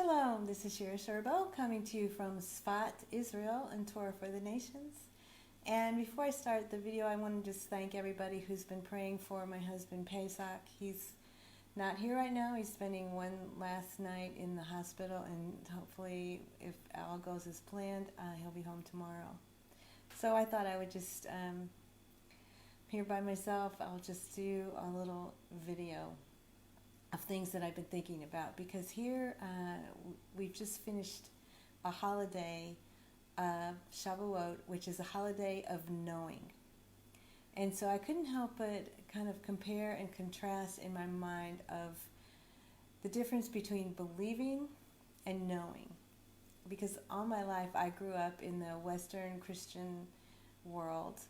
Shalom, this is Shira Sherbo coming to you from Sfat, Israel, and Torah for the Nations. And before I start the video, I want to just thank everybody who's been praying for my husband Pesach. He's not here right now. He's spending one last night in the hospital, and hopefully, if all goes as planned, he'll be home tomorrow. So I thought I would just, here by myself, I'll just do a little video of things that I've been thinking about, because here we've just finished a holiday, Shavuot, which is a holiday of knowing. And so I couldn't help but kind of compare and contrast in my mind of the difference between believing and knowing. Because all my life I grew up in the Western Christian world.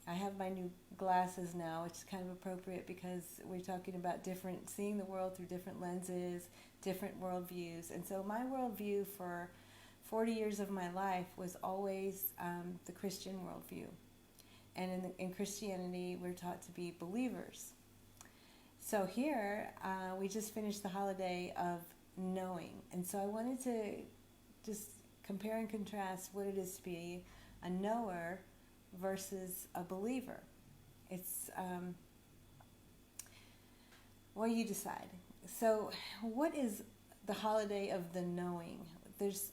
I have my new glasses now, which is kind of appropriate because we're talking about seeing the world through different lenses, different worldviews. And so my worldview for 40 years of my life was always the Christian worldview. And in Christianity, we're taught to be believers. So here, we just finished the holiday of knowing. And so I wanted to just compare and contrast what it is to be a knower versus a believer. It's, well, you decide. So what is the holiday of the knowing? There's,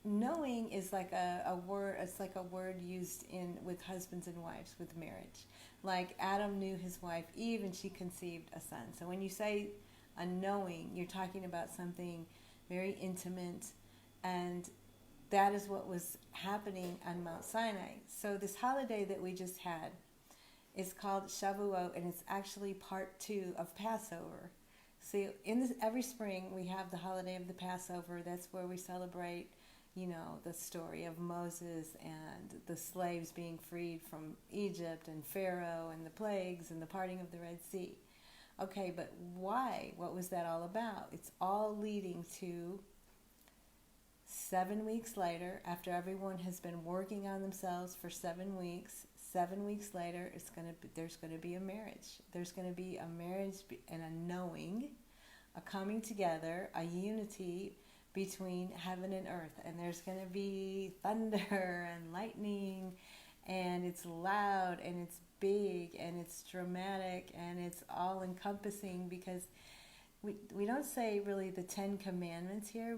knowing is like a word, it's like a word used with husbands and wives, with marriage. Like Adam knew his wife Eve and she conceived a son. So when you say a knowing, you're talking about something very intimate, and that is what was happening on Mount Sinai. So this holiday that we just had is called Shavuot, and it's actually part 2 of Passover. See, every spring we have the holiday of the Passover. That's where we celebrate, the story of Moses and the slaves being freed from Egypt and Pharaoh and the plagues and the parting of the Red Sea. Okay, but why? What was that all about? It's all leading to 7 weeks later, after everyone has been working on themselves for 7 weeks, 7 weeks later, there's going to be a marriage. There's going to be a marriage and a knowing, a coming together, a unity between heaven and earth. And there's going to be thunder and lightning, and it's loud, and it's big, and it's dramatic, and it's all-encompassing, because we don't say really the 10 Commandments here.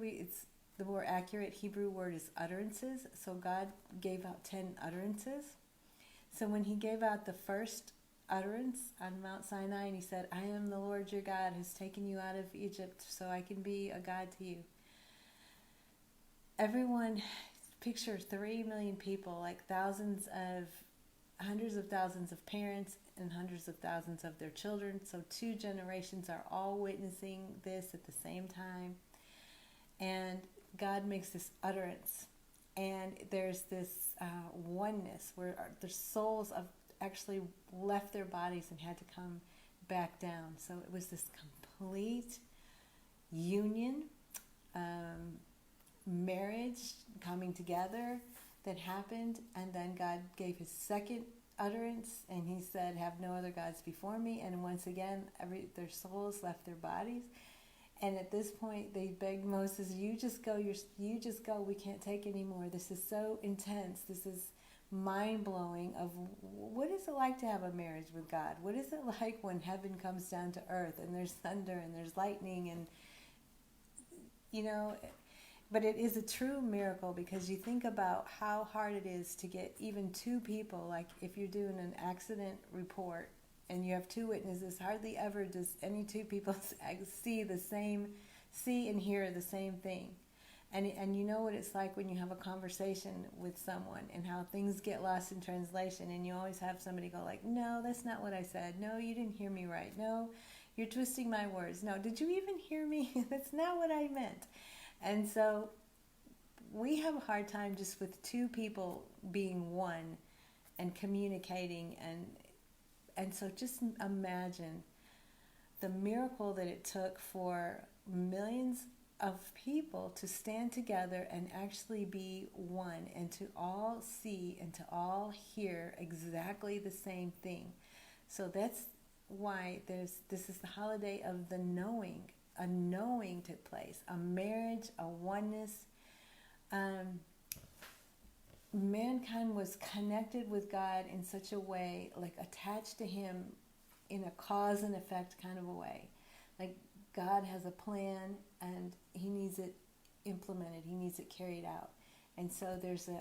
The more accurate Hebrew word is utterances. So God gave out 10 utterances. So when he gave out the first utterance on Mount Sinai, and he said, I am the Lord your God who's taken you out of Egypt so I can be a God to you. Everyone, picture 3 million people, like hundreds of thousands of parents and hundreds of thousands of their children. So 2 generations are all witnessing this at the same time. And God makes this utterance, and there's this oneness where the souls have actually left their bodies and had to come back down. So it was this complete union, marriage, coming together that happened. And then God gave his second utterance, and he said, have no other gods before me. And once again, their souls left their bodies. And at this point, they begged Moses, you just go, we can't take anymore. This is so intense. This is mind-blowing of what is it like to have a marriage with God? What is it like when heaven comes down to earth, and there's thunder and there's lightning, and, but it is a true miracle, because you think about how hard it is to get even 2 people, like if you're doing an accident report, and you have 2 witnesses, hardly ever does any 2 people see and hear the same thing. And you know what it's like when you have a conversation with someone, and how things get lost in translation, and you always have somebody go like, no, that's not what I said. No, you didn't hear me right. No, you're twisting my words. No, did you even hear me? That's not what I meant. And so we have a hard time just with 2 people being one and communicating, and so just imagine the miracle that it took for millions of people to stand together and actually be one, and to all see and to all hear exactly the same thing. So that's why this is the holiday of the knowing. a knowing took place, a marriage, a oneness. Um, Mankind was connected with God in such a way, like attached to Him in a cause and effect kind of a way. Like God has a plan and He needs it implemented, He needs it carried out. And so there's an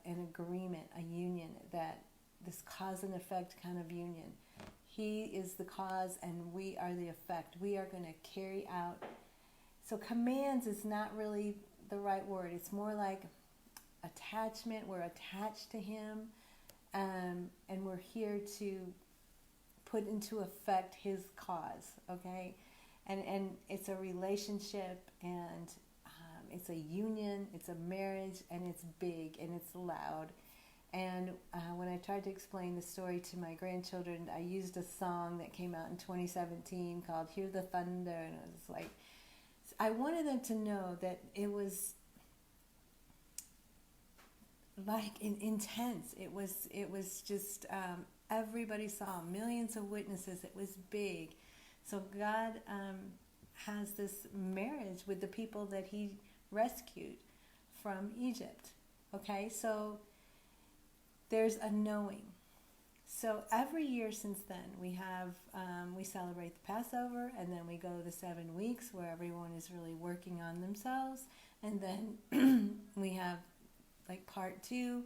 agreement, a union, that this cause and effect kind of union. He is the cause and we are the effect. We are going to carry out. So commands is not really the right word. It's more like attachment. We're attached to Him, and we're here to put into effect His cause. Okay, and it's a relationship, and it's a union, it's a marriage, and it's big and it's loud. And when I tried to explain the story to my grandchildren, I used a song that came out in 2017 called "Hear the Thunder," and it was like, I wanted them to know that it was like intense. It was just everybody saw, millions of witnesses. It was big. So God has this marriage with the people that He rescued from Egypt. Okay, so there's a knowing. So every year since then, we celebrate the Passover, and then we go the 7 weeks where everyone is really working on themselves, and then we have like part 2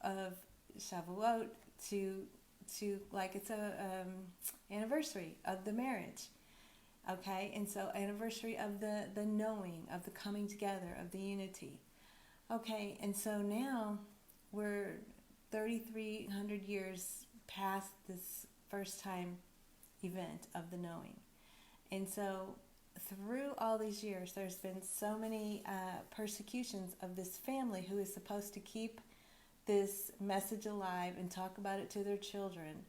of Shavuot to like it's a anniversary of the marriage. Okay, and so anniversary of the knowing, of the coming together, of the unity. Okay, and so now we're 3,300 years past this first time event of the knowing. And so through all these years, there's been so many persecutions of this family who is supposed to keep this message alive and talk about it to their children.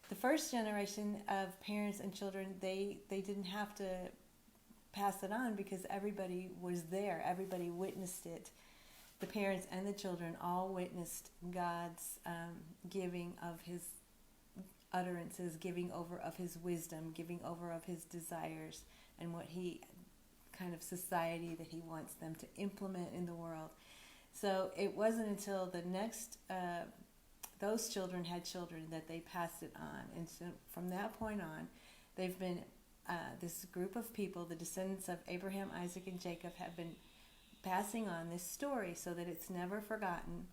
The first generation of parents and children, they didn't have to pass it on because everybody was there. Everybody witnessed it. The parents and the children all witnessed God's giving of His utterances, giving over of His wisdom, giving over of His desires, and what He kind of society that He wants them to implement in the world. So it wasn't until the next those children had children that they passed it on, and so from that point on, they've been this group of people, the descendants of Abraham, Isaac, and Jacob, have been passing on this story so that it's never forgotten.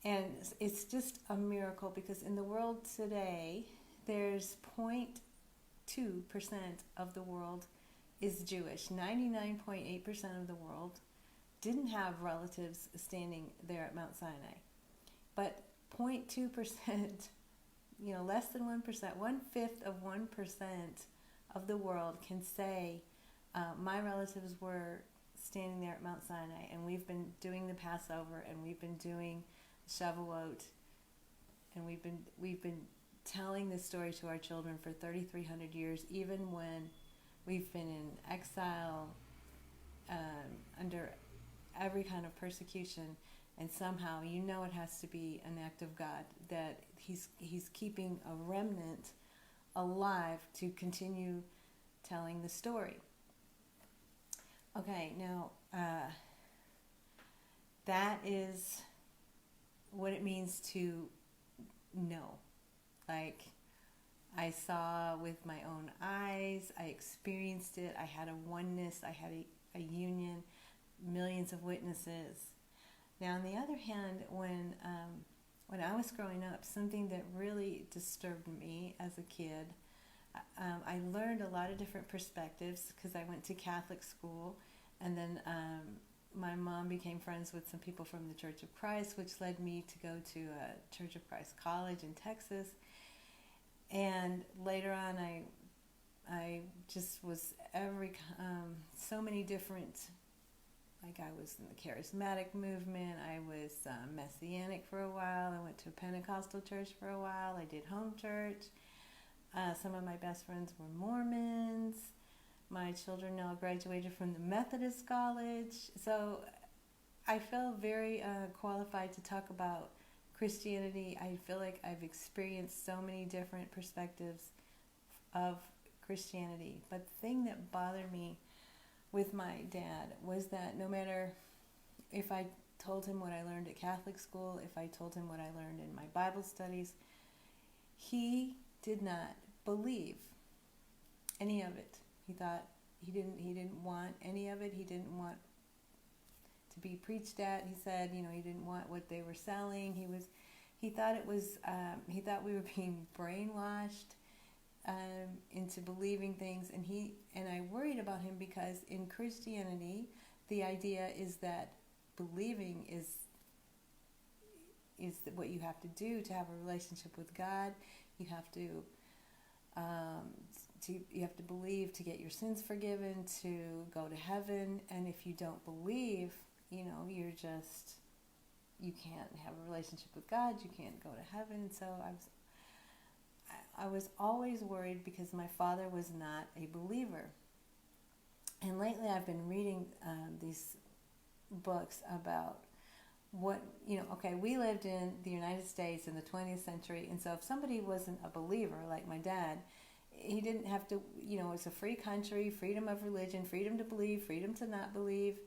And it's just a miracle because in the world today, there's 0.2% of the world is Jewish. 99.8% of the world didn't have relatives standing there at Mount Sinai. But 0.2%, less than 1%, 1/5 of 1% of the world can say, my relatives were standing there at Mount Sinai, and we've been doing the Passover, and we've been doing Shavuot, and we've been telling this story to our children for 3,300 years, even when we've been in exile, under every kind of persecution. And somehow, it has to be an act of God, that He's keeping a remnant alive to continue telling the story. Okay, now that is what it means to know. Like, I saw with my own eyes, I experienced it, I had a oneness, I had a union, millions of witnesses. Now, on the other hand, when I was growing up, something that really disturbed me as a kid, I learned a lot of different perspectives because I went to Catholic school, and then my mom became friends with some people from the Church of Christ, which led me to go to a Church of Christ college in Texas. And later on, I just was so many different. Like, I was in the charismatic movement, I was messianic for a while, I went to a Pentecostal church for a while, I did home church. Some of my best friends were Mormons. My children now graduated from the Methodist College. So I feel very qualified to talk about Christianity. I feel like I've experienced so many different perspectives of Christianity. But the thing that bothered me with my dad was that no matter if I told him what I learned at Catholic school, if I told him what I learned in my Bible studies, he did not believe any of it. He thought he didn't want any of it. He didn't want to be preached at. He said, he didn't want what they were selling. He thought it was, he thought we were being brainwashed into believing things, and I worried about him because in Christianity, the idea is that believing is what you have to do to have a relationship with God. You have to you have to believe to get your sins forgiven, to go to heaven, and if you don't believe, you can't have a relationship with God, you can't go to heaven. So I was always worried because my father was not a believer. And lately I've been reading these books about we lived in the United States in the 20th century, and so if somebody wasn't a believer, like my dad, he didn't have to, it's a free country, freedom of religion, freedom to believe, freedom to not believe,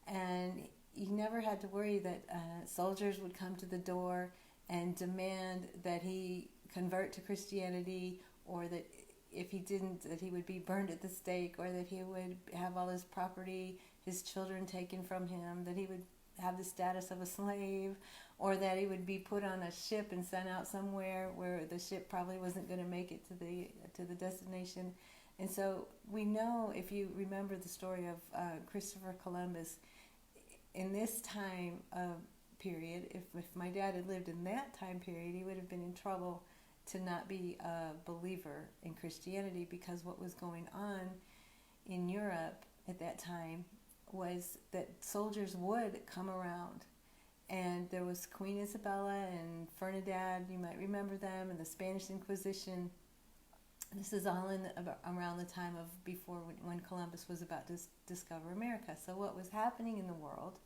and he never had to worry that soldiers would come to the door and demand that he convert to Christianity, or that if he didn't, that he would be burned at the stake, or that he would have all his property, his children taken from him, that he would have the status of a slave, or that he would be put on a ship and sent out somewhere where the ship probably wasn't going to make it to the destination. And so we know, if you remember the story of Christopher Columbus, in this time period, if my dad had lived in that time period, he would have been in trouble to not be a believer in Christianity, because what was going on in Europe at that time was that soldiers would come around, and there was Queen Isabella and Ferdinand, you might remember them, and the Spanish Inquisition. This is all around the time of before when Columbus was about to discover America. So what was happening in the world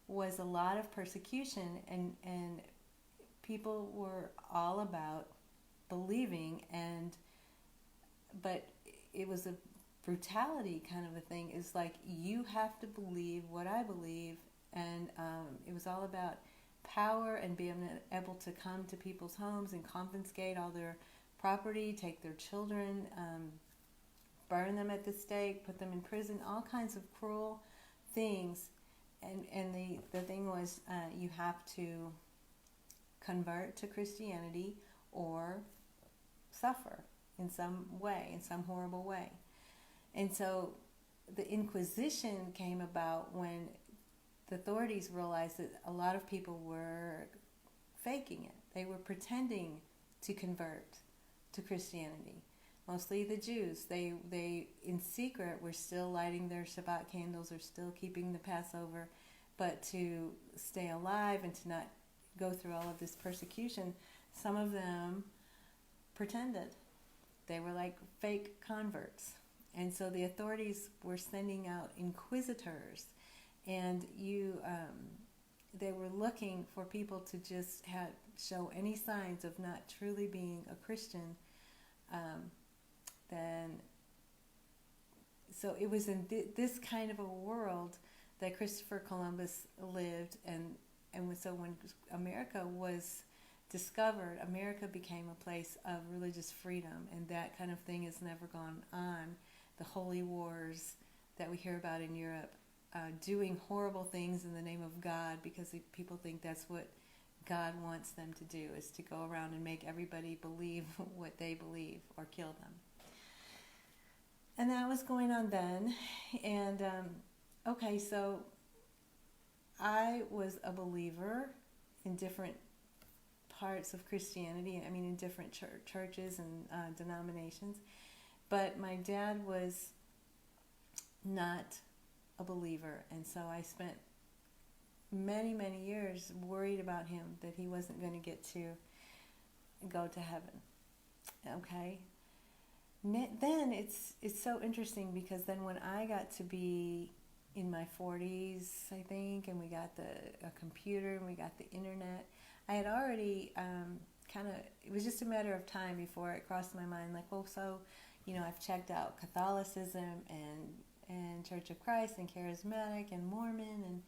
was a lot of persecution, and people were all about believing, but it was a brutality kind of a thing. It's like, you have to believe what I believe, and it was all about power and being able to come to people's homes and confiscate all their property, take their children, burn them at the stake, put them in prison, all kinds of cruel things. And the thing was, you have to convert to Christianity or suffer in some way, in some horrible way. And so the Inquisition came about when the authorities realized that a lot of people were faking it. They were pretending to convert to Christianity. Mostly the Jews. They in secret were still lighting their Shabbat candles, or still keeping the Passover, but to stay alive and to not go through all of this persecution, some of them pretended. They were like fake converts. And so the authorities were sending out inquisitors, and they were looking for people to just show any signs of not truly being a Christian. So it was in this kind of a world that Christopher Columbus lived, and so when America was discovered, America became a place of religious freedom, and that kind of thing has never gone on. The holy wars that we hear about in Europe, doing horrible things in the name of God, because people think that's what God wants them to do, is to go around and make everybody believe what they believe or kill them. And that was going on then. And so I was a believer in different parts of Christianity, in different churches and denominations. But my dad was not a believer, and so I spent many, many years worried about him, that he wasn't going to get to go to heaven. Okay? Then it's so interesting, because then when I got to be in my 40s, I think, and we got a computer and we got the internet, I had already it was just a matter of time before it crossed my mind, like, well, so, I've checked out Catholicism and Church of Christ and Charismatic and Mormon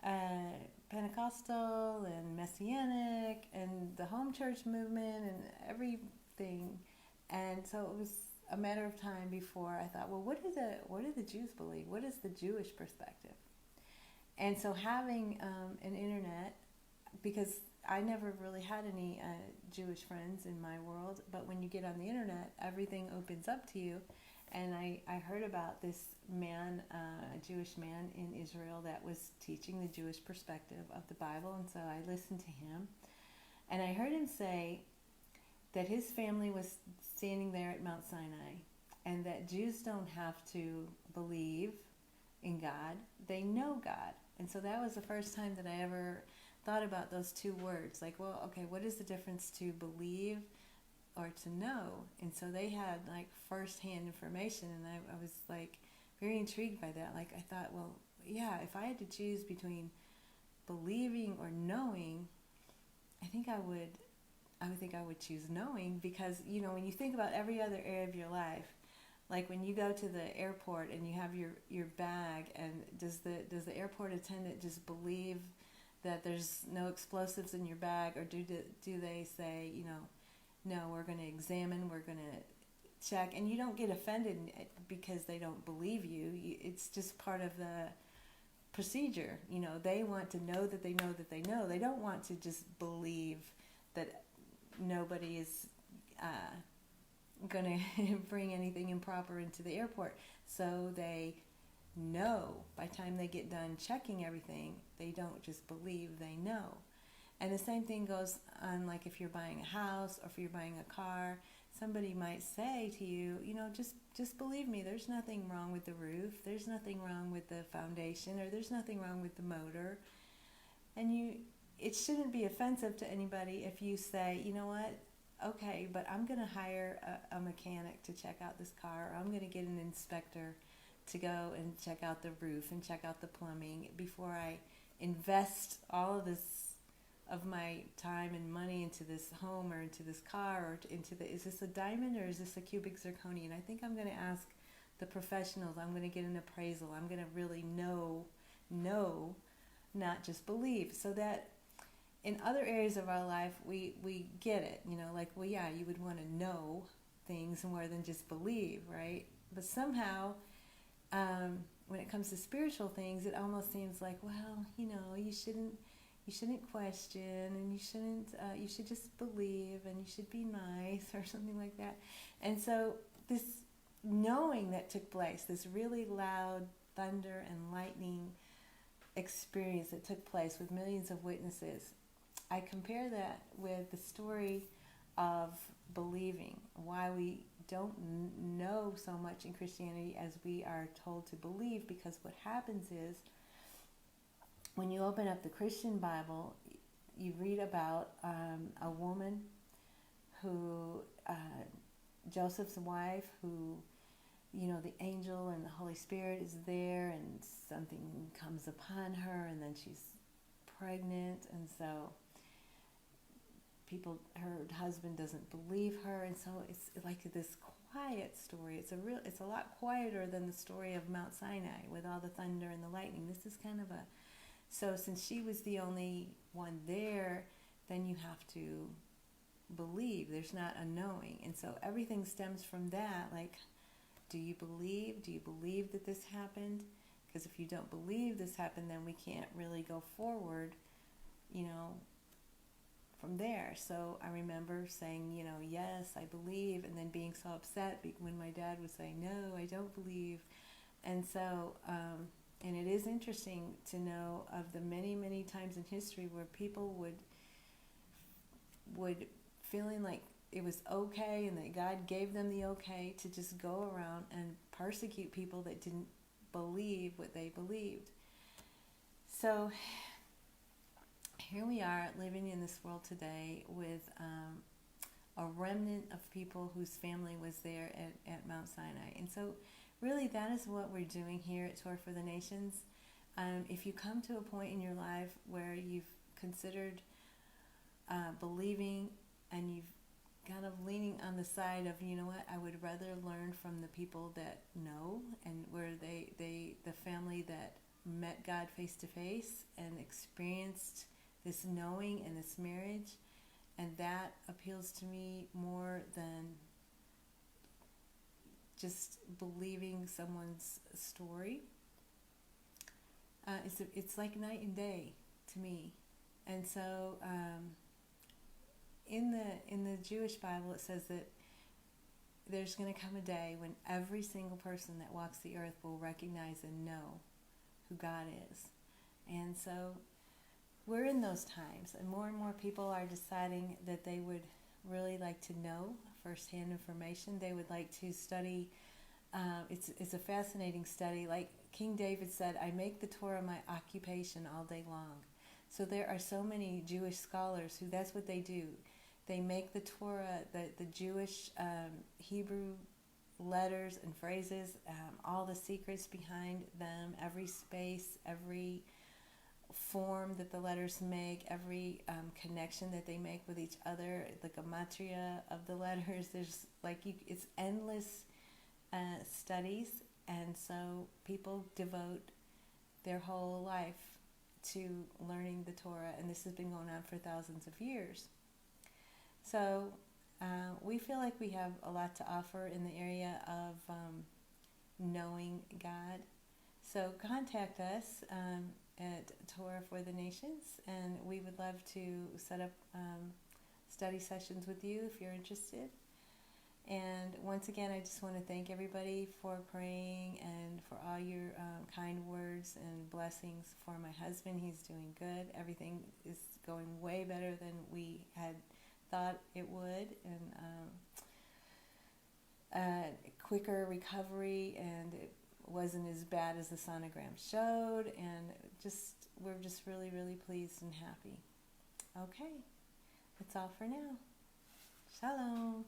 and Pentecostal and Messianic and the home church movement and everything. And so it was a matter of time before I thought, well, what do the Jews believe? What is the Jewish perspective? And so having an internet, because I never really had any Jewish friends in my world, but when you get on the internet, everything opens up to you. And I heard about this man, a Jewish man in Israel that was teaching the Jewish perspective of the Bible. And so I listened to him. And I heard him say that his family was standing there at Mount Sinai and that Jews don't have to believe in God. They know God. And so that was the first time that I ever thought about those two words. Like, well, okay, what is the difference to believe or to know? And so they had like first-hand information, and I was like very intrigued by that. Like I thought, well, yeah, if I had to choose between believing or knowing, I think I would choose knowing, because when you think about every other area of your life, like when you go to the airport and you have your bag, and does the airport attendant just believe that there's no explosives in your bag, or do they say, no, we're going to examine, we're going to check, and you don't get offended because they don't believe you. It's just part of the procedure. They want to know that they know that they know. They don't want to just believe that nobody is going to bring anything improper into the airport. So they know by the time they get done checking everything, they don't just believe, they know. And the same thing goes on, like if you're buying a house or if you're buying a car, somebody might say to you, just believe me, there's nothing wrong with the roof, there's nothing wrong with the foundation, or there's nothing wrong with the motor. And it shouldn't be offensive to anybody if you say, you know what, okay, but I'm going to hire a mechanic to check out this car, or I'm going to get an inspector to go and check out the roof and check out the plumbing before I invest all of my time and money into this home or into this car or is this a diamond or is this a cubic zirconia? I think I'm going to ask the professionals. I'm going to get an appraisal. I'm going to really know, not just believe. So that in other areas of our life, we get it, like, well, yeah, you would want to know things more than just believe, right? But somehow, when it comes to spiritual things, it almost seems like, well, you shouldn't question, and you should just believe, and you should be nice, or something like that. And so this knowing that took place, this really loud thunder and lightning experience that took place with millions of witnesses, I compare that with the story of believing, why we don't know so much in Christianity as we are told to believe, because what happens is when you open up the Christian Bible, you read about a woman who, Joseph's wife, who, the angel and the Holy Spirit is there, and something comes upon her, and then she's pregnant, and so her husband doesn't believe her, and so it's like this quiet story. It's a lot quieter than the story of Mount Sinai with all the thunder and the lightning. This is kind of so since she was the only one there, then you have to believe. There's not a knowing, and so everything stems from that. Like, do you believe? Do you believe that this happened? Because if you don't believe this happened, then we can't really go forward, from there. So I remember saying, yes, I believe, and then being so upset when my dad would say, no, I don't believe. And so, and it is interesting to know of the many, many times in history where people would feeling like it was okay and that God gave them the okay to just go around and persecute people that didn't believe what they believed. So here we are living in this world today with a remnant of people whose family was there at Mount Sinai. And so really that is what we're doing here at Torah for the Nations. If you come to a point in your life where you've considered believing and you've kind of leaning on the side of, you know what, I would rather learn from the people that know, and where the family that met God face to face and experienced this knowing and this marriage, and that appeals to me more than just believing someone's story. It's like night and day to me. And so in the Jewish Bible, it says that there's going to come a day when every single person that walks the earth will recognize and know who God is. And so we're in those times, and more people are deciding that they would really like to know firsthand information. They would like to study. It's a fascinating study. Like King David said, I make the Torah my occupation all day long. So there are so many Jewish scholars who that's what they do. They make the Torah, the Jewish Hebrew letters and phrases, all the secrets behind them, every space, every form that the letters make, every connection that they make with each other, the gematria of the letters. There's it's endless studies, and so people devote their whole life to learning the Torah, and this has been going on for thousands of years. So we feel like we have a lot to offer in the area of knowing God. So contact us at Torah for the Nations, and we would love to set up study sessions with you if you're interested. And once again, I just want to thank everybody for praying and for all your kind words and blessings for my husband. He's doing good. Everything is going way better than we had thought it would, and quicker recovery, and it wasn't as bad as the sonogram showed, and we're just really, really pleased and happy. Okay, that's all for now. Shalom.